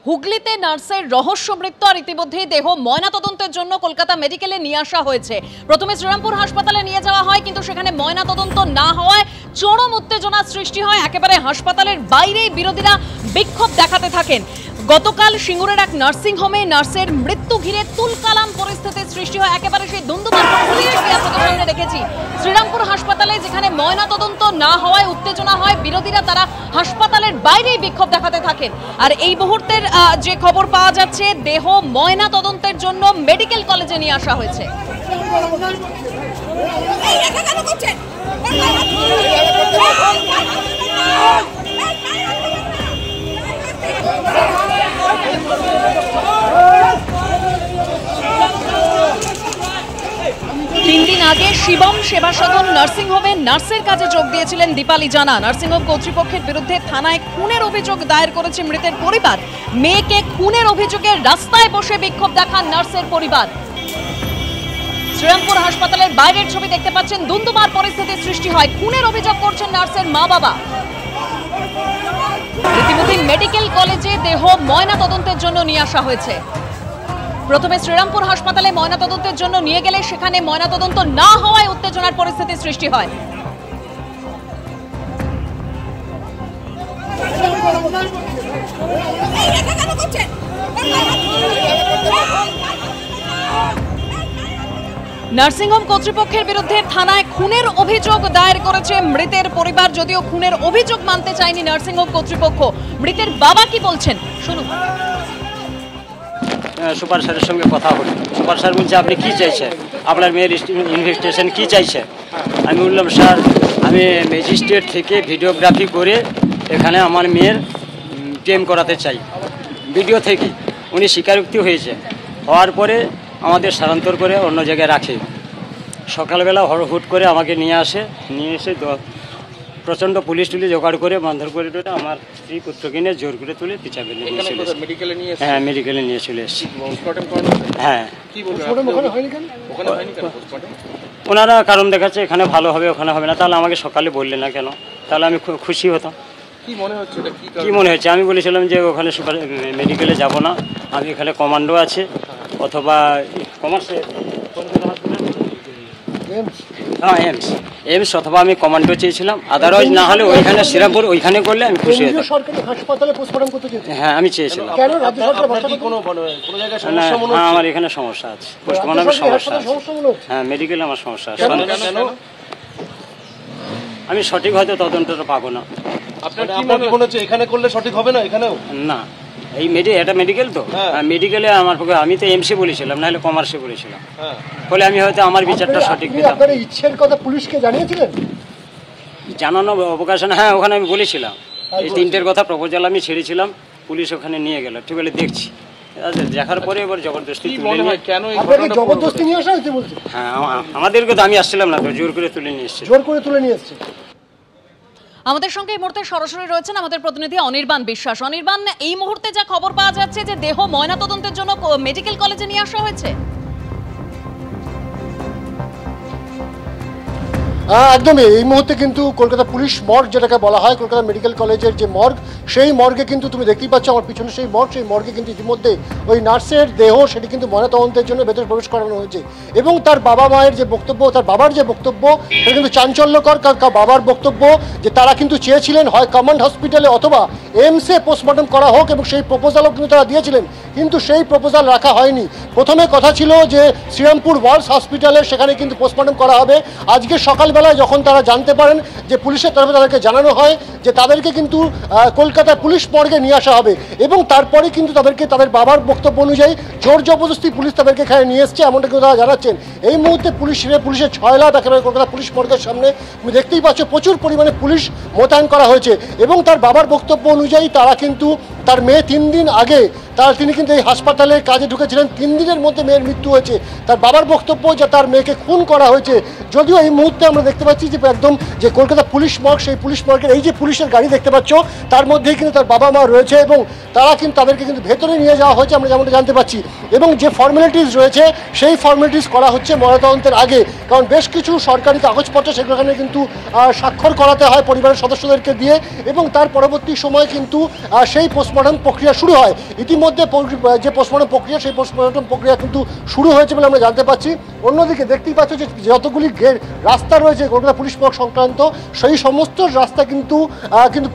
হুগলিতে নার্সের রহস্য মৃত্যু আর ইতিমধ্যেই দেহ ময়নাতদন্তের জন্য কলকাতা মেডিকেলে নিয়ে আসা হয়েছে। প্রথমে শ্রীরামপুর হাসপাতালে নিয়ে যাওয়া হয়, কিন্তু সেখানে ময়নাতদন্ত না হওয়ায় চরম উত্তেজনার সৃষ্টি হয়। একেবারে হাসপাতালের বাইরেই বিরোধীরা বিক্ষোভ দেখাতে থাকেন। গতকাল সিঙ্গুরের এক নার্সিং হোমে নার্সের মৃত্যু ঘিরে তুলকালাম পরিস্থিতির সৃষ্টি হয়। একেবারে সেই ধুন্ধুমার পরিস্থিতি আপনাদের সামনে রেখেছি। শ্রীরামপুর হাসপাতালে যেখানে ময়নাতদন্ত না হওয়ায় উত্তেজনা হয়, বিরোধীরা তারা হাসপাতালের বাইরেই বিক্ষোভ দেখাতে থাকেন। আর এই মুহূর্তের যে খবর পাওয়া যাচ্ছে, দেহ ময়নাতদন্তের জন্য মেডিকেল কলেজে নিয়ে আসা হয়েছে। তিন দিন আগে শিবম সেবা সদন নার্সিং হোমে নার্সের কাজে যোগ দিয়েছিলেন দীপালি জানা। নার্সিংহোম কর্তৃপক্ষের বিরুদ্ধে থানায় খুনের অভিযোগ দায়ের করেছে মৃতের পরিবার। মেয়েকে খুনের অভিযোগে রাস্তায় বসে বিক্ষোভ দেখান নার্সের পরিবার। শ্রীরামপুর হাসপাতালের বাইরের ছবি দেখতে পাচ্ছেন, ধুন্ধুমার পরিস্থিতির সৃষ্টি হয়। খুনের অভিযোগ করছেন নার্সের মা বাবা। রীতিমতো মেডিকেল কলেজে দেহ ময়নাতদন্তের জন্য নিয়ে আসা হয়েছে। প্রথমে শ্রীরামপুর হাসপাতালে ময়নাতদন্তের জন্য নিয়ে গেলে সেখানে ময়নাতদন্ত না হওয়ায় উত্তেজনার পরিস্থিতির সৃষ্টি হয়। নার্সিংহোম কর্তৃপক্ষের বিরুদ্ধে থানায় খুনের অভিযোগ দায়ের করেছে মৃতের পরিবার। যদিও খুনের অভিযোগ মানতে চায়নি নার্সিংহোম কর্তৃপক্ষ। মৃতের বাবা কি বলছেন শুনুন। সুপার স্যারের সঙ্গে কথা হলো। সুপার স্যার বলছে, আপনি কি চাইছেন, আপনার মেয়ের ইনভেস্টিগেশন কি চাইছেন? আমি বললাম, স্যার আমি ম্যাজিস্ট্রেট থেকে ভিডিওগ্রাফি করে এখানে আমার মেয়ের ক্লেম করাতে চাই। ভিডিও থেকে উনি স্বীকারোক্তি হয়েছে, হওয়ার পরে আমাদের স্থানান্তর করে অন্য জায়গায় রাখে। সকালবেলা হুট করে আমাকে নিয়ে এসে প্রচণ্ড পুলিশ জোগাড় করে মারধর করে আমার স্ত্রী পুত্রকে নিয়ে জোর করে তুলে পিছাবে নিয়ে চলে এসেছে। হ্যাঁ, মেডিকেলে নিয়ে চলে এসেছি। হ্যাঁ, ওনারা কারণ দেখাচ্ছে এখানে ভালো হবে ওখানে হবে না। তাহলে আমাকে সকালে বললে না কেন? তাহলে আমি খুশি হতাম। কি মনে হচ্ছে? আমি বলেছিলাম যে ওখানে সুপার মেডিকেলে যাব না, আমি এখানে কমান্ডো আছে অথবা কমার্সে এমস অথবা আমি কমান্ডো চেয়েছিলাম। আদারওয়াইজ না হলে ওইখানে শ্রীরামপুর ওইখানে করলে আমি খুশি হতাম। হ্যাঁ, আমি চেয়েছিলাম। হ্যাঁ, আমার এখানে সমস্যা আছে, পোস্টমর্টমের সমস্যা আছে। হ্যাঁ, মেডিকেলে আমার সমস্যা আছে। আমি সঠিক হয়তো তদন্তটা পাবো না। এখানে করলে সঠিক হবে না? এখানেও না, এই এটা মেডিকেল তো, মেডিকেলে আমার পক্ষে, আমি তো এমসি বলেছিলাম, নাহলে কমার্সে বলেছিলাম, ফলে আমি হয়তো আমার বিচারটা সঠিক পেতাম। আপনার ইচ্ছের কথা পুলিশকে জানিয়েছিলেন? জানানো অবকাশ, হ্যাঁ, ওখানে আমি বলেছিলাম এই তিনটের কথা প্রপোজাল আমি ছেড়েছিলাম, পুলিশ ওখানে নিয়ে গেল। ঠিক বলে দেখছি, দেখার পরে এবার জবরদস্তি জবরদস্তি নিয়ে আসা হয়েছে বলছে। হ্যাঁ, আমাদেরকে তো আমি আসছিলাম না, তো জোর করে তুলে নিয়ে এসেছি। জোর করে তুলে নিয়ে এসেছে। আমাদের সঙ্গে এই মুহূর্তে সরাসরি রয়েছেন আমাদের প্রতিনিধি অনির্বাণ বিশ্বাস। অনির্বাণ, এই মুহূর্তে যা খবর পাওয়া যাচ্ছে যে দেহ ময়নাতদন্তের জন্য মেডিকেল কলেজে নিয়ে আসা হয়েছে। একদমই, এই মুহূর্তে কিন্তু কলকাতা পুলিশ মর্গ যেটাকে বলা হয়, কলকাতা মেডিকেল কলেজের যে মর্গ, সেই মর্গে কিন্তু তুমি দেখতেই পাচ্ছ আমার পিছনে সেই মর্গে কিন্তু ইতিমধ্যে ওই নার্সের দেহ সেটি কিন্তু ময়নাতদন্তের জন্য ভেতরে প্রবেশ করানো হয়েছে। এবং তার বাবা মায়ের যে বক্তব্য, তার বাবার যে বক্তব্য, সেটা কিন্তু চাঞ্চল্যকর। কারণ বাবার বক্তব্য যে তারা কিন্তু চেয়েছিলেন হয় কমান্ড হসপিটালে অথবা এমসে পোস্টমর্টম করা হোক, এবং সেই প্রপোজালও কিন্তু তারা দিয়েছিলেন, কিন্তু সেই প্রপোজাল রাখা হয়নি। প্রথমে কথা ছিল যে শ্রীরামপুর ওয়ার্লস হসপিটালে সেখানে কিন্তু পোস্টমর্টম করা হবে। আজকে সকালবেলায় যখন তারা জানতে পারেন যে পুলিশের তরফে তাদেরকে জানানো হয় যে তাদেরকে কিন্তু কলকাতা পুলিশ মর্গে নিয়ে আসা হবে, এবং তারপরে কিন্তু তাদেরকে তাদের বাবার বক্তব্য অনুযায়ী জোর জবরদস্তি পুলিশ তাদেরকে এখানে নিয়ে এসছে, এমনটা কিন্তু তারা জানাচ্ছেন। এই মুহূর্তে পুলিশের 6 লাখ একেবারে কলকাতা পুলিশ মর্গের সামনে তুমি দেখতেই পাচ্ছ প্রচুর পরিমাণে পুলিশ মোতায়েন করা হয়েছে। এবং তার বাবার বক্তব্য অনুযায়ী তারা কিন্তু তার মেয়ে 3 দিন আগে তিনি কিন্তু এই হাসপাতালে কাজে ঢুকেছিলেন, 3 দিনের মধ্যে মেয়ের মৃত্যু হয়েছে। তার বাবার বক্তব্য যে তার মেয়েকে খুন করা হয়েছে। যদিও এই মুহূর্তে আমরা দেখতে পাচ্ছি যে একদম যে কলকাতা পুলিশ মর্গ, সেই পুলিশ মর্গের এই যে পুলিশের গাড়ি দেখতে পাচ্ছ তার মধ্যেই কিন্তু তার বাবা মা রয়েছে এবং তারা কিন্তু তাদেরকে কিন্তু ভেতরে নিয়ে যাওয়া হয়েছে আমরা যেমনটা জানতে পাচ্ছি। এবং যে ফর্মালিটিস রয়েছে সেই ফর্মালিটিস করা হচ্ছে ময়নাতদন্তের আগে, কারণ বেশ কিছু সরকারি কাগজপত্র সেখানে কিন্তু স্বাক্ষর করাতে হয় পরিবারের সদস্যদেরকে দিয়ে এবং তার পরবর্তী সময় কিন্তু সেই পোস্টমর্টম প্রক্রিয়া শুরু হয়। ইতিমধ্যে যে পোস্টমর্টম প্রক্রিয়া সেই পোস্টমর্টম প্রক্রিয়া কিন্তু শুরু হয়েছে বলে আমরা জানতে পাচ্ছি। অন্যদিকে দেখতেই পাচ্ছ যে যতগুলি রাস্তা রয়েছে কলকাতা পুলিশ মর্গ সংক্রান্ত সেই সমস্ত রাস্তা কিন্তু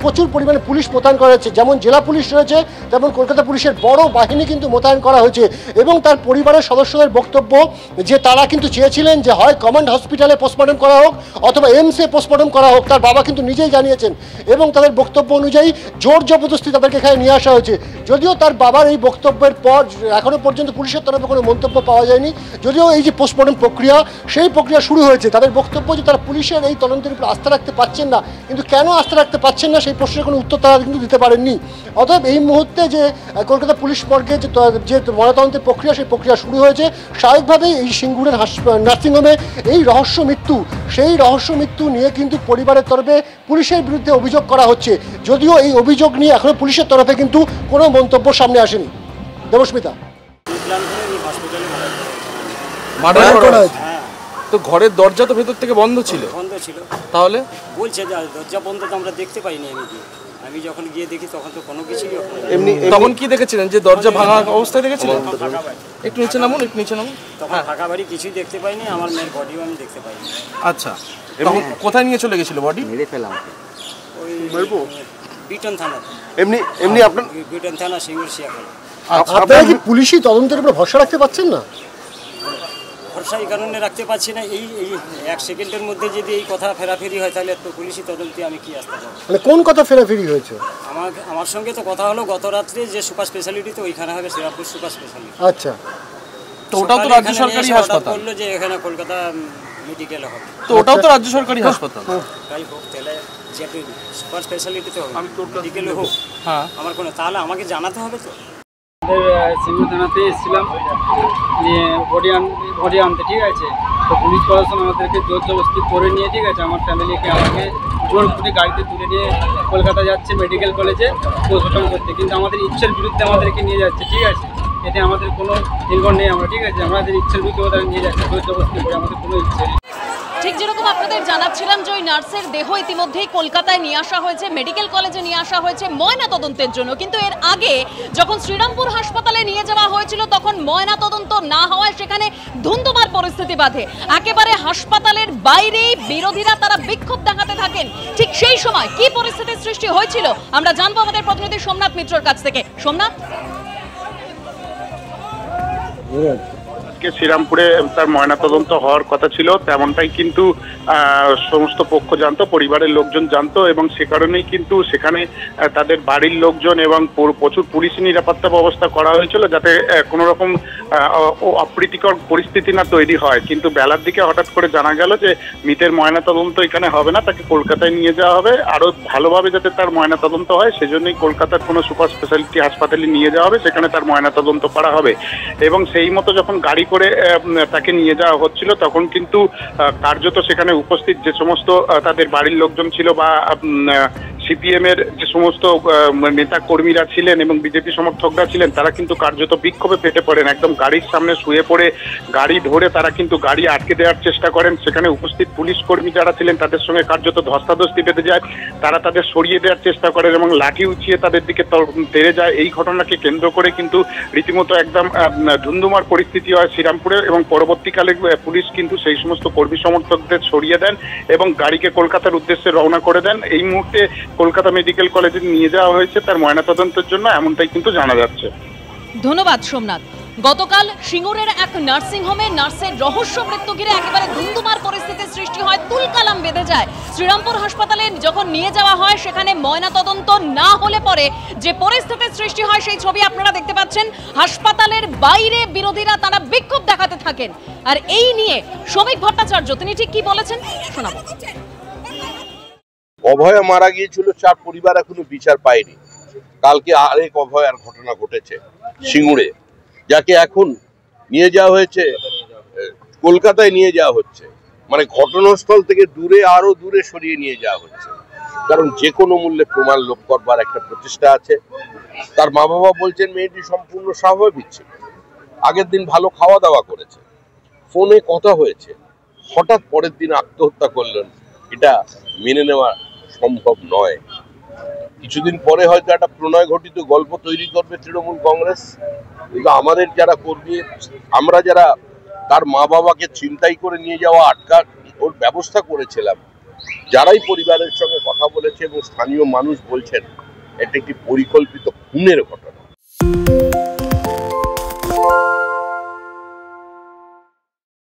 প্রচুর পরিমাণে পুলিশ মোতায়েন করা হয়েছে। যেমন জেলা পুলিশ রয়েছে তেমন কলকাতা পুলিশের বড় বাহিনী কিন্তু মোতায়েন করা হয়েছে এবং তার পরিবারের সদস্যদের বক্তব্য যে তারা কিন্তু চেয়েছিলেন যে হয় কমান্ড হসপিটালে পোস্টমর্টম করা হোক অথবা এমসে পোস্টমর্টম করা হোক। তার বাবা কিন্তু নিজেই জানিয়েছেন এবং তাদের বক্তব্য অনুযায়ী জোর জবরদস্তি তাদেরকে এখানে নিয়ে আসা হয়েছে। যদিও তার বাবার এই বক্তব্যের পর এখনো পর্যন্ত পুলিশের তরফে কোনো মন্তব্য পাওয়া যায়নি, যদিও এই যে পোস্টমর্টম প্রক্রিয়া সেই প্রক্রিয়া শুরু হয়েছে। তাদের বক্তব্য যে তারা পুলিশের এই তদন্তের উপর আস্থা রাখতে পারছেন না, কিন্তু কেন আস্থা রাখতে পারছেন না সেই প্রশ্নের কোনো উত্তর তারা কিন্তু দিতে পারেননি। অতএব এই মুহূর্তে যে কলকাতা পুলিশ মর্গে যে ময়নাতদন্তের প্রক্রিয়া সেই প্রক্রিয়া শুরু হয়েছে। স্বাভাবিকভাবেই এই সিঙ্গুরের নার্সিংহোমে এই রহস্য মৃত্যু, সেই রহস্য মৃত্যু নিয়ে কিন্তু পরিবারের তরফে পুলিশের বিরুদ্ধে অভিযোগ করা হচ্ছে, যদিও এই অভিযোগ নিয়ে এখনো পুলিশের তরফে কিন্তু কোনো মন্তব্য সামনে আসেনি। দেবস্মিতা, তো ঘরের দরজা তো ভেতর থেকে বন্ধ ছিল? তাহলে বলছে যে দরজা বন্ধ তো আমরা দেখতে পাইনি। আমি যখন গিয়ে দেখি তখন তো কোনো কিছুই এমনি। তখন কি দেখেছিলেন যে দরজা ভাঙা অবস্থায় দেখেছিলেন? একটু নিচে নামুন, একটু নিচে নামুন। তখন ফাঁকা বাড়ি কিছুই দেখতে পাইনি, আমার মেয়ের বডিও আমি দেখতে পাইনি। আচ্ছা, এবং কোথায় নিয়ে চলে গেছিল বডি? মেরে ফেলাম ওই বিটন থানা। এমনি আপনার বিটন থানা সিঙ্গুর শিয়াখানা। আপনারা কি পুলিশি তদন্তের উপর ভরসা রাখতে পারছেন না? ভরসা এই কারণে রাখতে পারছি না, এই এক সেকেন্ডের মধ্যে যদি এই কথা ফেরাফেরি হয় তাহলে তো পুলিশি তদন্তে আমি কি আসতে পারবো? মানে কোন কথা ফেরাফেরি হয়েছে? আমার সঙ্গে তো কথা হলো গত রাত্রে যে সুপার স্পেশালিটি তো ওইখানে হবে শ্রীরামপুর সুপার স্পেশালিটি। আচ্ছা, তো ওটাও তো রাজ্য সরকারি হাসপাতাল বললো যে এখানে কলকাতা মেডিকেল হবে, তো ওটাও তো রাজ্য সরকারি হাসপাতাল। তাই হোক, তাহলে যে সুপার স্পেশালিটি তো হবে, মেডিকেলে হোক। হ্যাঁ, আমার কোনো তাহলে আমাকে জানাতে হবে তো। সিঙ্গুর থানাতে এসেছিলাম নিয়ে বডি আনতে, ঠিক আছে। তো পুলিশ প্রশাসন আমাদেরকে জোর জবরদস্তি করে নিয়ে, ঠিক আছে, আমার ফ্যামিলিকে আমাকে জোর করে গাড়িতে তুলে নিয়ে কলকাতা যাচ্ছে মেডিকেল কলেজে পোস্টমর্টম করতে, কিন্তু আমাদের ইচ্ছের বিরুদ্ধে আমাদেরকে নিয়ে যাচ্ছে, ঠিক আছে। এতে আমাদের কোনো নির্ভর নেই আমরা, ঠিক আছে, আমাদের ইচ্ছের বিরুদ্ধে ওদের নিয়ে যাচ্ছে জোর জবরদস্তি করে, আমাদের কোনো ইচ্ছে নেই। ঠিক যেরকম আপনাদের জানাচ্ছিলাম যে ওই নার্সের দেহ ইতিমধ্যেই কলকাতায় নিয়ে আসা হয়েছে, মেডিকেল কলেজে নিয়ে আসা হয়েছে ময়না তদন্তের জন্য। কিন্তু এর আগে যখন শ্রীরামপুর হাসপাতালে নিয়ে যাওয়া হয়েছিল তখন ময়না তদন্ত না হওয়ায় সেখানে ধুন্ধুমার পরিস্থিতি বাধে। একেবারে হাসপাতালের বাইরেই বিরোধীরা তারা বিক্ষোভ দেখাতে থাকেন। ঠিক সেই সময় কি পরিস্থিতির সৃষ্টি হয়েছিল আমরা জানবো আমাদের প্রতিনিধি সোমনাথ মিত্রর কাছ থেকে। সোমনাথ, শ্রীরামপুরে তার ময়নাতদন্ত হওয়ার কথা ছিল, তেমনটাই কিন্তু সমস্ত পক্ষ জানতো, পরিবারের লোকজন জানতো এবং সে কারণেই কিন্তু সেখানে তাদের বাড়ির লোকজন এবং প্রচুর পুলিশ নিরাপত্তা ব্যবস্থা করা হয়েছিল যাতে কোনো রকম অপ্রীতিকর পরিস্থিতি না তৈরি হয়। কিন্তু বেলার দিকে হঠাৎ করে জানা গেল যে মৃতের ময়নাতদন্ত এখানে হবে না, তাকে কলকাতায় নিয়ে যাওয়া হবে আরও ভালোভাবে যাতে তার ময়নাতদন্ত হয়, সেজন্যই কলকাতার কোনো সুপার স্পেশালিটি হাসপাতালে নিয়ে যাওয়া হবে, সেখানে তার ময়নাতদন্ত করা হবে। এবং সেই মতো যখন গাড়ি করে তাকে নিয়ে যাওয়া হচ্ছিল তখন কিন্তু কার্যত সেখানে উপস্থিত যে সমস্ত তাদের বাড়ির লোকজন ছিল বা সিপিএম এর যে সমস্ত নেতা কর্মীরা ছিলেন এবং বিজেপি সমর্থকরা ছিলেন তারা কিন্তু কার্যত বিক্ষোভে ফেটে পড়েন, একদম গাড়ির সামনে শুয়ে পড়ে গাড়ি ধরে তারা কিন্তু গাড়ি আটকে দেওয়ার চেষ্টা করেন। সেখানে উপস্থিত পুলিশ কর্মী যারা ছিলেন তাদের সঙ্গে কার্যত ধস্তাধস্তি বেঁধে যায়, তারা তাদের সরিয়ে দেওয়ার চেষ্টা করেন এবং লাঠি উঁচিয়ে তাদের দিকে তেড়ে যায়। এই ঘটনাকে কেন্দ্র করে কিন্তু রীতিমতো একদম ধুন্ধুমার পরিস্থিতি হয় শ্রীরামপুরে এবং পরবর্তীকালে পুলিশ কিন্তু সেই সমস্ত কর্মী সমর্থকদের সরিয়ে দেন এবং গাড়িকে কলকাতার উদ্দেশ্যে রওনা করে দেন। এই মুহূর্তে কলকাতা মেডিকেল কলেজে নিয়ে যাওয়া হয়েছে তার ময়নাতদন্তের জন্য, এমনটাই কিন্তু জানা যাচ্ছে। ধন্যবাদ সোমনাথ। গতকাল সিঙ্গুরের এক নার্সিং হোমে নার্সের রহস্য মৃত্যু ঘিরে একেবারে ধুন্ধুমার পরিস্থিতির সৃষ্টি হয়, তুলকালাম বেঁধে যায়। শ্রীরামপুর হাসপাতালে যখন নিয়ে যাওয়া হয় সেখানে ময়নাতদন্ত না হলে পরে যে পরিস্থিতির সৃষ্টি হয় সেই ছবি আপনারা দেখতে পাচ্ছেন। হাসপাতালের বাইরে বিরোধীরা তারা বিক্ষোভ দেখাতে থাকেন। আর এই নিয়ে শ্রমিক ভট্টাচার্য তিনি ঠিক কি বলেছেন শোনাবো। অভয় মারা গিয়েছিল, 4 পরিবার এখনো বিচার পায়নি। কালকে আরেক অভয়ার ঘটনা ঘটেছে সিঙ্গুরে, যাকে এখন নিয়ে যাওয়া হয়েছে কলকাতায়, নিয়ে যাওয়া হচ্ছে মানে ঘটনাস্থল থেকে দূরে আরো দূরে সরিয়ে নিয়ে যাওয়া হচ্ছে, কারণ যে কোনো মূল্যে প্রমাণ লোপ করবার একটা প্রচেষ্টা আছে। তার মা বাবা বলছেন মেয়েটি সম্পূর্ণ স্বাভাবিক ছিল, আগের দিন ভালো খাওয়া দাওয়া করেছে, ফোনে কথা হয়েছে, হঠাৎ পরের দিন আত্মহত্যা করলেন, এটা মেনে নেওয়া সম্ভব নয়। কিছুদিন পরে হয়তো একটা প্রণয় ঘটিত গল্প তৈরি করবে তৃণমূল কংগ্রেস, কিন্তু আমাদের যারা কর্মী, আমরা যারা তার মা বাবাকে ছিনতাই করে নিয়ে যাওয়া আটকার ওর ব্যবস্থা করেছিলাম, যারাই পরিবারের সঙ্গে কথা বলেছে এবং স্থানীয় মানুষ বলছেন এটা একটি পরিকল্পিত খুনের ঘটনা।